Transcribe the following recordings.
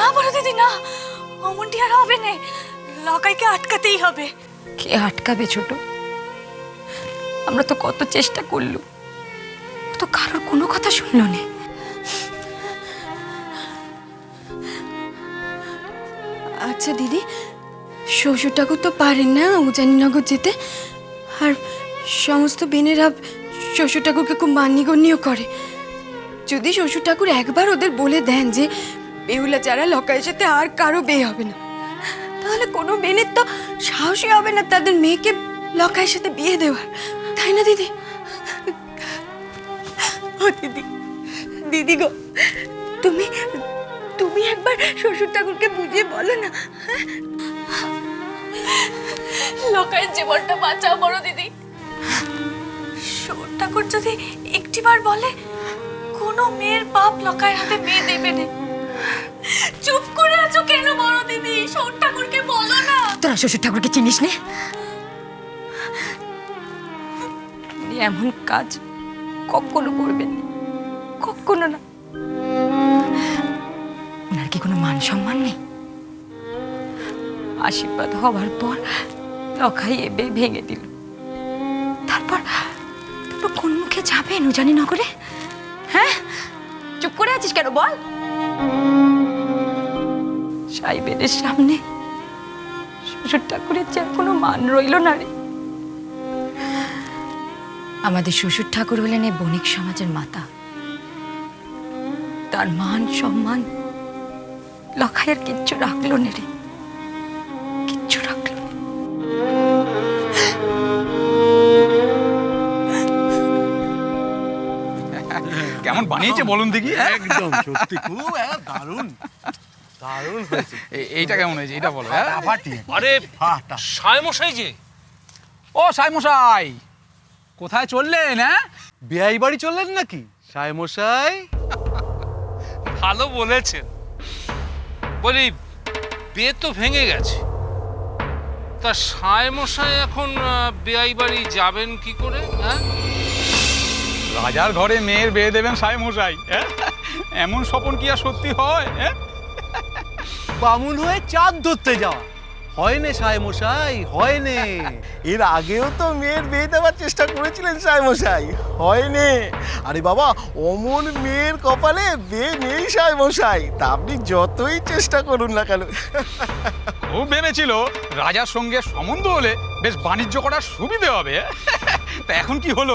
না বড় দিদি না, অমনটি আর হবে না, লকাইকে আটকাতেই হবে। কে আটকাবে ছোট? আমরা তো কত চেষ্টা করলু, তো কারোর কোনো কথা শুনলো না। আচ্ছা দিদি, শ্বশুর ঠাকুর তো পারেন না উজানিনগর যেতে, আর সমস্ত বেনেরা শ্বশুর ঠাকুরকে খুব মান্যগণ্যও করে। যদি শ্বশুর ঠাকুর একবার ওদের বলে দেন যে বেহুলা ছাড়া লকাইয়ের সাথে আর কারো বিয়ে হবে না, তাহলে কোনো বেনের তো সাহসই হবে না তাদের মেয়েকে লকাইয়ের সাথে বিয়ে দেওয়ার, তাই না দিদি? ও দিদি, দিদি গো, তুমি তুমি একবার শ্বশুর ঠাকুরকে বুঝিয়ে বলো না। লকাইয়ের জীবনটা বাঁচাও বড় দিদি। শ্বশুর ঠাকুর যদি একটিবার বলে কোনো মেয়ের বাপ লকাইয়ের হাতে মেয়ে দেবে না। চুপ করে আছো কেন বড় দিদি? শ্বশুর ঠাকুরকে বলো না। তোরা শ্বশুর ঠাকুরকে চিনিস নে? উনি এমন কাজ কখনো করবেন না, কখনো না। ওনার কি কোনো মান সম্মান নেই? আশীর্বাদ হবার পর লখাই এবে ভেঙে দিল, তারপর কোন মুখে যাবেন উজানিনগরে? হ্যাঁ, চুপ করে আছিস কেন বল? সাহেবের সামনে শ্বশুর ঠাকুরের যে কোনো মান রইল না রে। আমাদের শ্বশুর ঠাকুর হলেন এই বণিক সমাজের মাতা, তার মান সম্মান লখাইয়ের কিচ্ছু রাখলো না রে, কিচ্ছু রাখলো না। কেমন বানিয়েছে বলুন দেখি? একদম সত্যি খুব দারুণ দারুণ হয়েছে। এইটা কেমন হয়েছে এটা বলো। আরে সায়মশাই যে। ও সাইমশাই, কোথায় চললেন? হ্যাঁ, বিয়াই বাড়ি চললেন নাকি সাহেবমশাই? ভালো বলেছেন। বলি বিয়ে তো ভেঙে গেছে, তা সায়মশাই এখন বেয়াই বাড়ি যাবেন কি করে? হ্যাঁ, রাজার ঘরে মেয়ের বিয়ে দেবেন সাইমশাই? এমন স্বপন কি আর সত্যি হয়? বামুন হয়ে চাঁদ ধরতে যাওয়া হয় না সাহেবমশাই, হয় না। এর আগেও তো মেয়ের বিয়ে দেওয়ার চেষ্টা করেছিলেন সাহেবমশাই, হয়নি। আরে বাবা, অমন মেয়ের কপালে বিয়ে নেই সাহেবমশাই, তা আপনি যতই চেষ্টা করুন না কেন। ও ভেবেছিল রাজার সঙ্গে সম্বন্ধ হলে বেশ বাণিজ্য করার সুবিধে হবে। তা এখন কি হলো?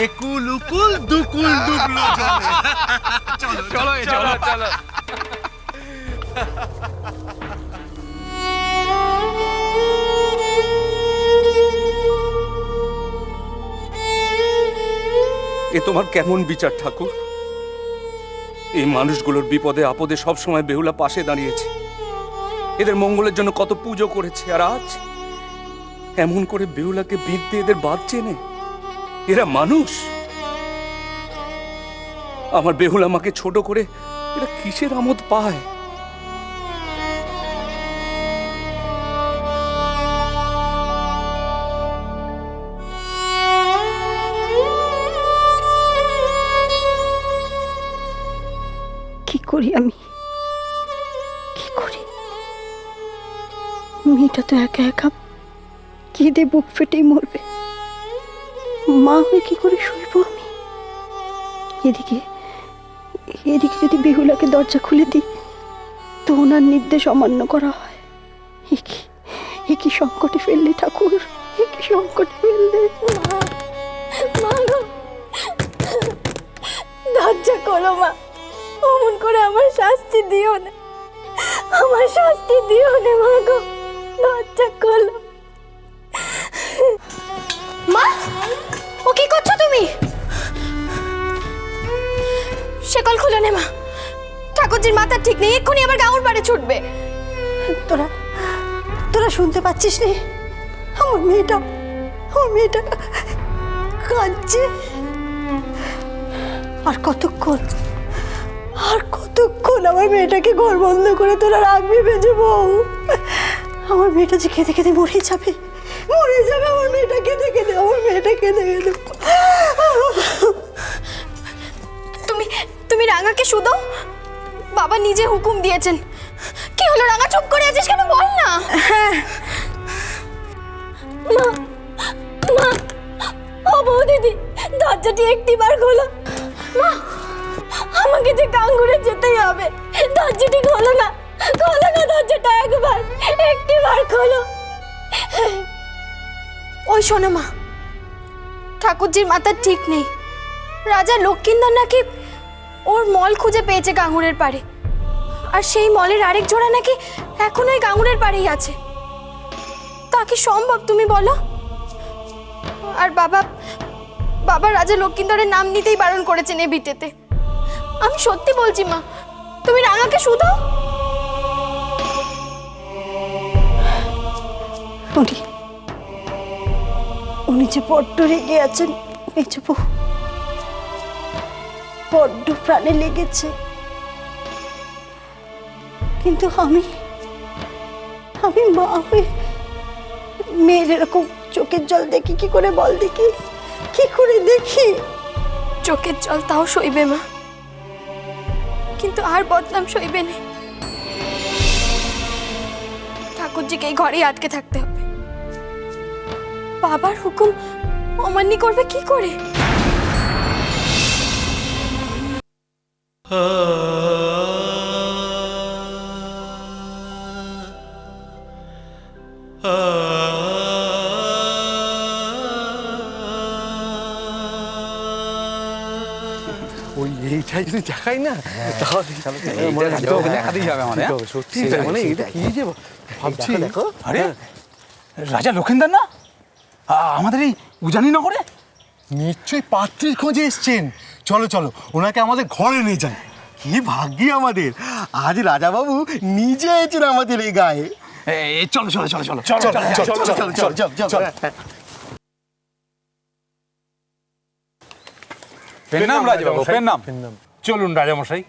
একুল উকুল দুকুল ডুবলো জলে। চলো চলো চলো চলো। এ তোমার কেমন বিচার ঠাকুর? এই মানুষগুলোর বিপদে আপদে সবসময় বেহুলা পাশে দাঁড়িয়েছে, এদের মঙ্গলের জন্য কত পুজো করেছে, আর আজ এমন করে বেহুলাকে বিঁধতে এদের বাদ চেনে? এরা মানুষ? আমার বেহুলা মাকে ছোট করে এরা কিসের আমোদ পায়? কি করি আমি, কি করি? মেয়েটা তো একা একা কেঁদে বুক ফেটেই মরবে, মা হয়ে কি করে শুইব আমি? এদিকে এদিকে যদি বেহুলাকে দরজা খুলে দিই তো ওনার নির্দেশ অমান্য করা হয়। এ কি সংকটে ফেললে ঠাকুর, এ কি সংকটে ফেললে? মা গো, দরজা খোলো মা, অমন করে আমার শাস্তি দিও না, আমার শাস্তি দিও না মা গো, দরজা খোলো। মা, ও কি করছো তুমি? শেকল খুলে নে মা, ঠাকুরজির মাথা ঠিক নেই, এক্ষুনি আবার গাউর বাড়ি ছুটবে। তোরা তোরা শুনতে পাচ্ছিস নি? আমার মেয়েটা কাঁদছে। আর কতক্ষণ আমার মেয়েটাকে ঘর বন্ধ করে তোরা রাখবি বেজে বউ? আমার মেয়েটা যে কেঁদে কেঁদে মরে যাবে, আমার মেয়েটা কেঁদে কেঁদে, আমার মেয়েটা কেঁদে কেঁদে। তুমি রাঙাকে শুধু বাবা নিজে হুকুম দিয়েছেন কি হলো রাঙা, চুপ করে আছিস কেন, বল না। মা মা ও বৌদিদি, দরজাটি একটিবার খোলো। মা, আমাকে যে গাঙ্গুরে যেতেই হবে, দরজাটি খোলো না, খোলো না দরজাটা, একটিবার খোলো। ওই শোনো মা, ঠাকুরজির মাথা ঠিক নেই। রাজা লক্ষ্মীন্দর নাকি ওর মল খুঁজে পেয়েছে গাঙ্গুরের পাড়ে, আর সেই মলের আরেক জোড়া নাকি এখন ওই গাঙ্গুরের পাড়েই আছে। তা কি সম্ভব তুমি বলো? আর বাবা রাজা লক্ষ্মীন্দরের নাম নিতেই বারণ করেছেন এ ভিটেতে। আমি সত্যি বলছি মা, তুমি রাঙাকে শুধাও। উনি যে বড্ড রেগে আছেন মেজবু, বড্ড প্রাণে লেগেছে। কিন্তু আমি মা হয়ে মেয়ের এরকম চোখের জল দেখি কি করে, বল দেখি, কি করে দেখি? চোখের জল তাও সইবে মা, কিন্তু আর বদনাম সইবে না। ঠাকুরজিকে এই ঘরেই আটকে থাকতে হবে। বাবার হুকুম অমান্য করবে কি করে? ওই এইটাই যদি দেখাই না তাহলে দেখাতেই যাবে আমাদের। সত্যি মানে এটা কি যে ভাবছি। দেখো আরে রাজা লক্ষিন্দর না আমাদের এই উজানি নগরে? নিশ্চয়ই পাত্রীর খোঁজে এসছেন। চলো চলো, ওনাকে আমাদের ঘরে নিয়ে যাই। কি ভাগ্যি আমাদের, আজ রাজাবাবু নিজে এসেছেন আমাদের এই গায়ে। চলো চলো চলো চলো চল চল চল চল চল। পেন্নাম রাজাবাবু, পেন্নাম। চলুন রাজামশাই,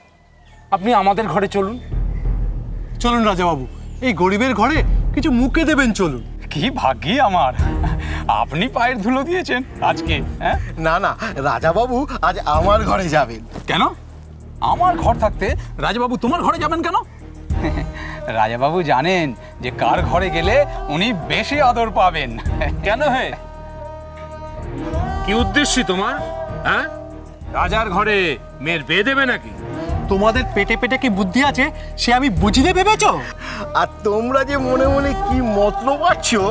আপনি আমাদের ঘরে চলুন। চলুন রাজাবাবু, এই গরিবের ঘরে কিছু মুখে দেবেন, চলুন। কি ভাগ্যি আমার, আপনি পায়ের ধুলো দিয়েছেন আজকে। হ্যাঁ, না না, রাজাবাবু আজ আমার ঘরে যাবেন। কেন আমার ঘর থাকতে রাজাবাবু তোমার ঘরে যাবেন কেন? রাজাবাবু জানেন যে কার ঘরে গেলে উনি বেশি আদর পাবেন। কেন হে, কি উদ্দেশ্য তোমার? হ্যাঁ, রাজার ঘরে মেয়ের বিয়ে দেবে নাকি? তোমাদের পেটে পেটে কি বুদ্ধি আছে সে আমি বুঝিতে ভেবেছো? আর তোমরা যে মনে মনে কি মতলব পাচ্ছো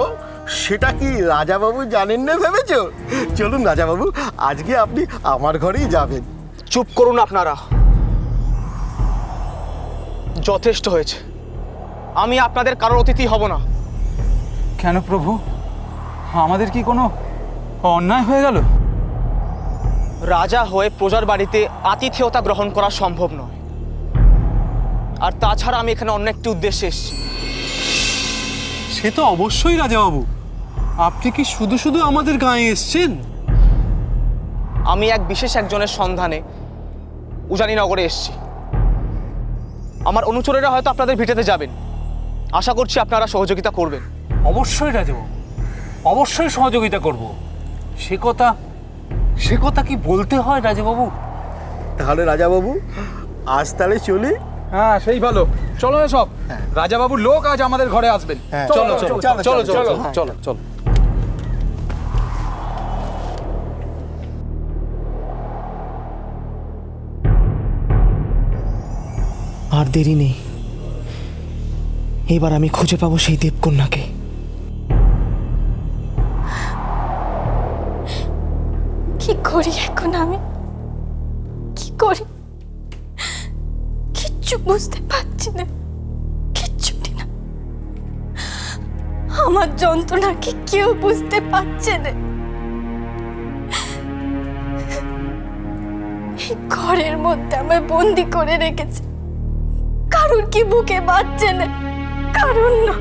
সেটা কি রাজাবাবু জানেন না ভেবেছো? চলুন রাজাবাবু, আজকে আপনি আমার ঘরেই যাবেন। চুপ করুন আপনারা, যথেষ্ট হয়েছে। আমি আপনাদের কারোর অতিথি হব না। কেন প্রভু, আমাদের কি কোনো অন্যায় হয়ে গেল? রাজা হয়ে প্রজার বাড়িতে আতিথেয়তা গ্রহণ করা সম্ভব নয়। আর তাছাড়া আমি এখানে অন্য একটি উদ্দেশ্যে এসেছি। সে তো অবশ্যই রাজাবাবু, আপনি কি শুধু শুধু আমাদের গায়ে এসছেন? আমি এক বিশেষ একজনের সন্ধানে উজানিনগরে এসেছি। আমার অনুচরেরা হয়তো আপনাদের ভিটেতে যাবেন। আশা করছি আপনারা সহযোগিতা করবেন। অবশ্যই রাজাবাবু, অবশ্যই সহযোগিতা করব। সে কথা কি বলতে হয় রাজাবাবু? তাহলে রাজাবাবু আজ তাহলে চলি। হ্যাঁ, সেই ভালো। চলো সব, রাজাবাবুর লোক আজ আমাদের ঘরে আসবেন। চলো চলো চলো চলো চলো চলো। আর দেরি নেই, এবার আমি খুঁজে পাবো সেই দেবকন্যাকে। কি করি এখন আমি, কি করি কিচ্ছু বুঝতে পারছি না, কিচ্ছুটি না। আমার যন্ত্রণা কি কেউ বুঝতে পারছে না? এই ঘরের মধ্যে আমায় বন্দি করে রেখেছে, কারুর কি বুকে বাজছে না, কারুর না।